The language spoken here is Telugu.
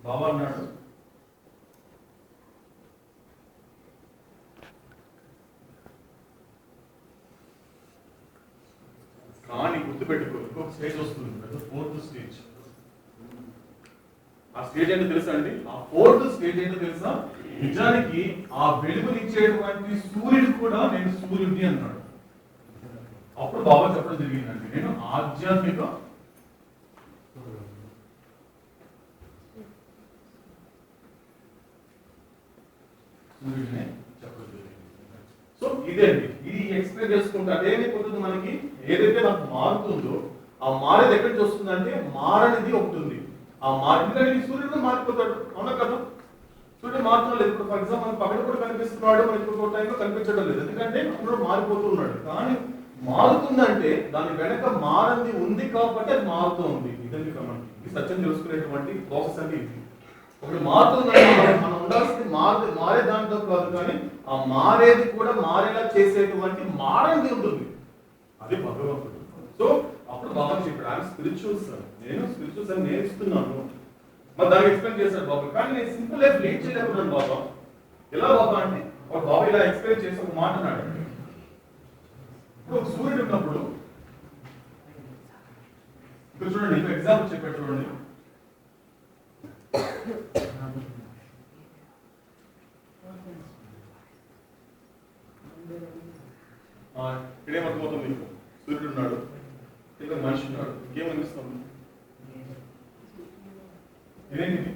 బాబా అన్నాడు కానీ గుర్తుపెట్టుకో ఇంకొక స్టేజ్ వస్తుంది, ఫోర్త్ స్టేజ్. ఆ స్టేజ్ ఏంటో తెలుసా అండి? ఆ ఫోర్త్ స్టేజ్ ఏంటో తెలుసా? నిజానికి ఆ వెలుగునిచ్చేటువంటి సూర్యుడు కూడా నేను సూర్యుడిని అన్నాడు. అప్పుడు బాబా చెప్పడం జరిగిందండి, నేను ఆధ్యాత్మిక సూర్యుడిని చెప్పడం జరిగింది. సో ఇదే అండి, ఇది ఎక్స్ప్లెయిన్ చేసుకుంటే అదేమైపోతుంది మనకి, ఏదైతే నాకు మారుతుందో ఆ మారేది ఎక్కడి నుంచి వస్తుందంటే మారనిది ఒకటి ఉంది. ఆ ఎందుకంటే సూర్యుడు మారిపోతాడు, అవునా కదా? సూర్యుడు మాత్రం లేదు. ఇప్పుడు ఫర్ ఎగ్జాంపుల్ మనకు పక్కన కూడా కనిపిస్తున్నాడు, మనకి ఇంకొక టైంలో కనిపించడం లేదు, ఎందుకంటే అప్పుడు మారిపోతూ ఉన్నాడు. కానీ మారుతుందంటే దాని వెనక మారంది ఉంది కాబట్టి అది మారుతూ ఉంది. ఇదండి మనకి ఈ సత్యం తెలుసుకునేటువంటి ప్రాసెస్ అంటే ఇది. ఒకటి మారుతుందంటే మనం ఉండాల్సింది మారే దాంట్లో కాదు, కానీ ఆ మారేది కూడా మారేలా చేసేటువంటి మారంది ఉంటుంది, అది భగవంతుడు. సో అప్పుడు బాబా చెప్పాడు, ఆయన స్పిరిచువల్ సార్, నేను స్పిరిచువల్ సార్ నేర్చుతున్నాను. మరి దాన్ని ఎక్స్ప్లెయిన్ చేశాడు బాబా. కానీ నేను సింపుల్ లైఫ్ లీడ్ చేయలేకపోతున్నాను బాబా. ఎలా బాబా అంటే ఒక బాబా ఇలా ఎక్స్ప్లెయిన్ చేసి ఒక మాట అన్నాడు. ఇప్పుడు ఒక సూర్యుడు ఉన్నప్పుడు ఇక్కడ చూడండి, ఇంకో ఎగ్జాంపుల్ చెప్పాడు చూడండి. ఇక్కడేమర్థమవుతుంది మీకు? సూర్యుడు ఉన్నాడు, ఇక్కడ మనిషి ఉన్నాడు, ఇంకేమనిపిస్తుంది? ఇదేంటి?